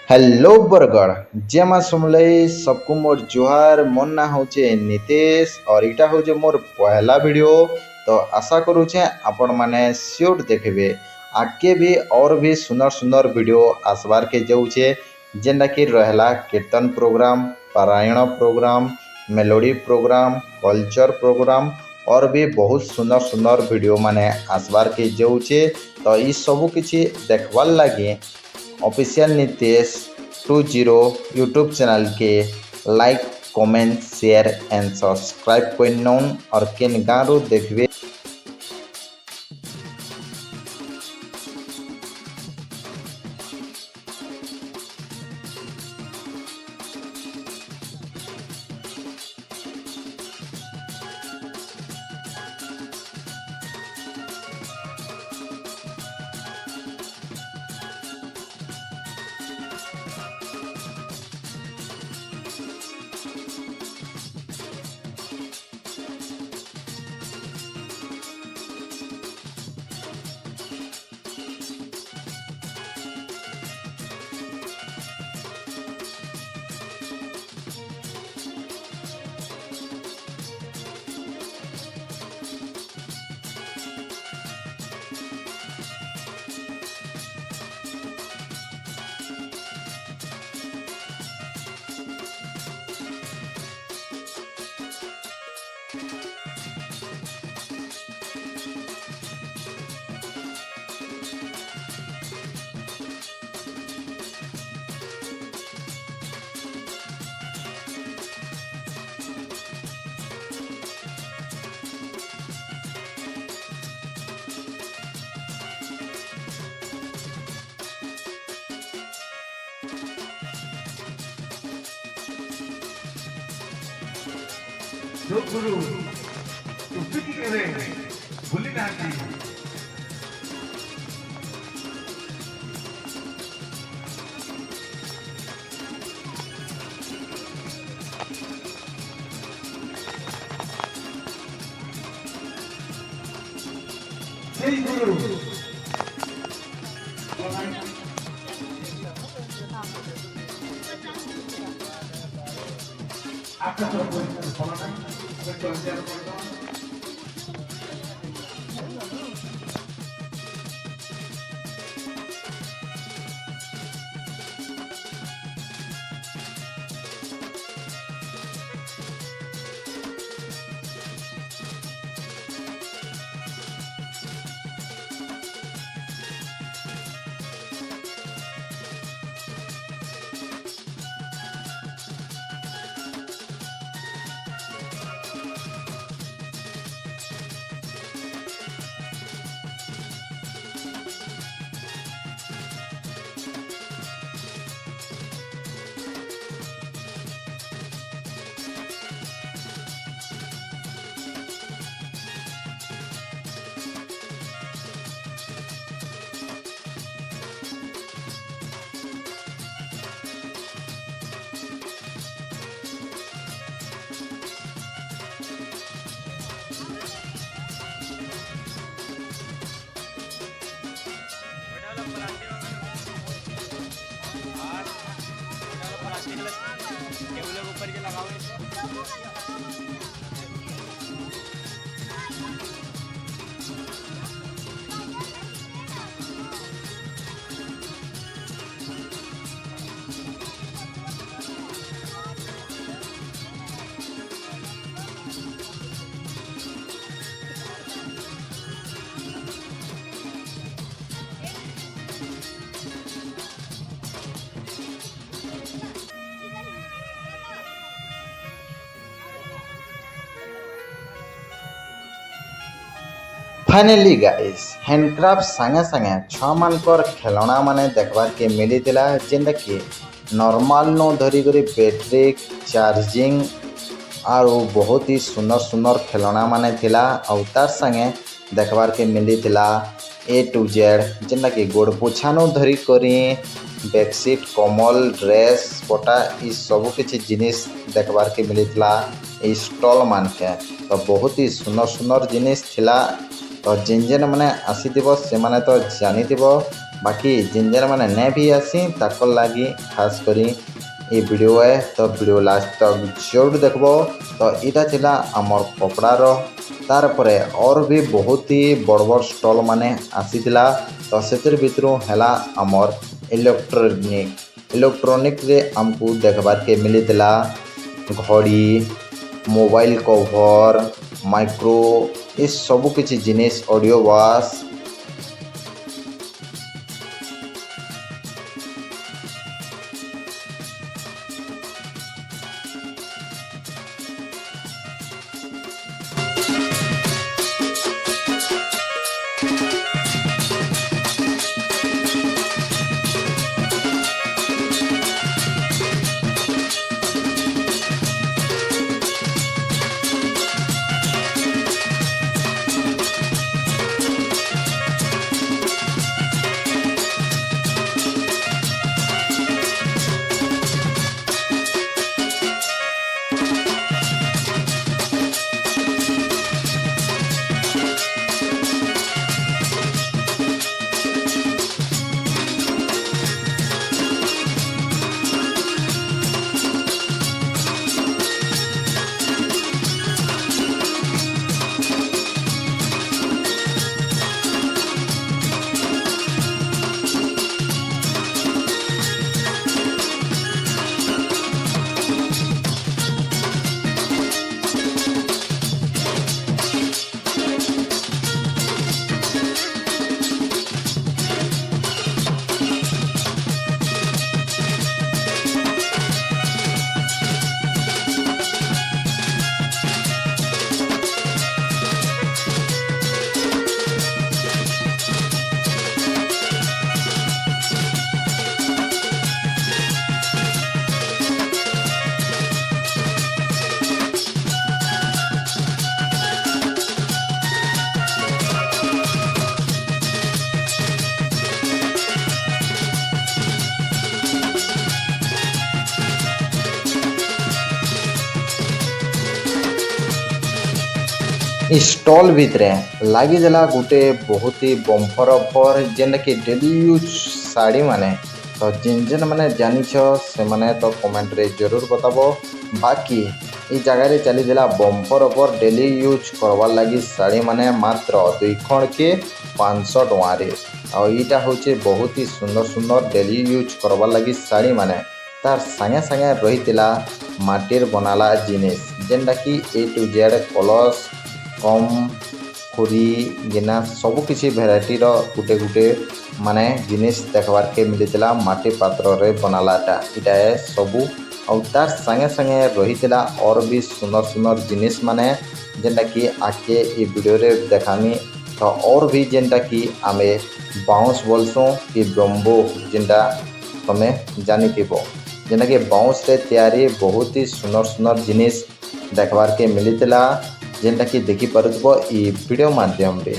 Hello Bargarh जे मां सुनले सबको मोर जुहार मोर ना होचे नितेश और इटा होचे मोर पहला वीडियो। तो आशा करूचे आपण माने श्योर देखबे आगे भी और भी सुंदर सुंदर वीडियो आसबार के जाऊचे जेनटा कि रहला कीर्तन प्रोग्राम, पारायण program, melody program, culture program और भी बहुत सुंदर सुंदर वीडियो माने आसबार के जाऊचे। तो ये सब किछि देखवार लगे ऑफिशियल नितेश 20 यूट्यूब चैनल के like comment share and subscribe करना और केन गाँव देखबे। जो गुरु उपस्थित करे भूली नाती जय गुरु आपका सब कुछ फॉलो ऊपर के लगाओ फाइनली गाइस हैंडक्राफ्ट संगे संगे छुआ मानकर खेलना माने देखबार के मिली जेनटा कि नॉर्मल नो धरी करी बैटरी चार्जिंग और बहुत ही सुंदर सुंदर खेलना माने थिला और तार संगे देखबार के मिली A to Z जेनटा कि गोड़ पोछा नो धरी करी बेडशीट कमल ड्रेस पटा ये सब किसी जिनिस देखबार के मिली स्टॉल मान के। तो बहुत ही सुंदर सुंदर जिनिस थिला। तो जेन जेन मैंने आसी से मैंने तो जानी बाकी जिन जेन मैंने नहीं भी आसी ताकर लगी खास करी ये वीडियो है तो वीडियो लास्ट तक जरूर देखबो। तो इटा थिला आमर कपड़ार तार परे और भी बहुत ही बड़ बड़ स्टॉल माने आसीतिला। तो सेतिर भितरु हैला आमर इलेक्ट्रॉनिक रे हमको देखबार के मिलीतिला घड़ी, मोबाइल कवर, माइक्रो ये सब किछि जिनिस, ऑडियो वाश स्टॉल भितर लगी देला गोटे बहुत ही बम्पर ऑफर जेनटा कि डेली यूज साड़ी माने। तो जिन जेन मैंने जानिछ से माने तो कमेंट रे जरूर बताबो। बाकी ये जगह रे चली देला बम्पर ऑफर डेली यूज करवार लगी साड़ी माने मात्र 2 खण के 500 टଙ୍କା रे। और इटा होचे बहुत ही सुंदर सुंदर डेली यूज करवार लगी साड़ी माने। तार संगे संगे रही माटिर बनाला जिनिस जेनटा कि A to Z कलश कम खुरी गिना सब किसी भेराइटी गुटे गुटे माने जिनिस देखबार के मिलता माटी पात्र रे बनालाटा इटा सबू। और तार संगे संगे रही और भी सुंदर सुंदर जिनिस माने जेनटा कि आके ये वीडियो रे देखामी। तो और भी जेनटा कि आमे बाउंस बोलसों कि ब्रह्मो जेनटा तमे जानी थीबो जेनटा कि बाउंस रे तैयारी बहुत ही सुंदर सुंदर जिनिस देखबार के मिलता जेनटा कि देखि पारुथबो ई वीडियो माध्यम रे।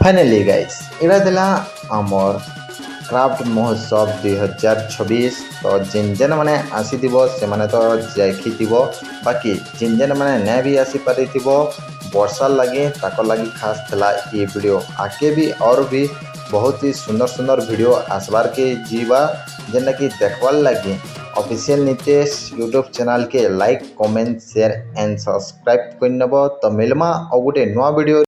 फाइनली गाइस एटा दिला आमर क्राफ्ट महोत्सव 2026। तो जिन जेन मैंने आसीथिबो से माने तो जाखिथिबो बाकी जिन जेन मैंने नै भी आसी पारिथिबो वर्षा लगे ताको लगी खास थला ये वीडियो। आगे भी और भी बहुत ही सुंदर सुंदर वीडियो आसबार के जीवा जेना कि देखवार लगे ऑफिशियल नितेश यूट्यूब चैनल के like comment share and subscribe कर नब। तो मिलमा और गोटे नुआ वीडियो।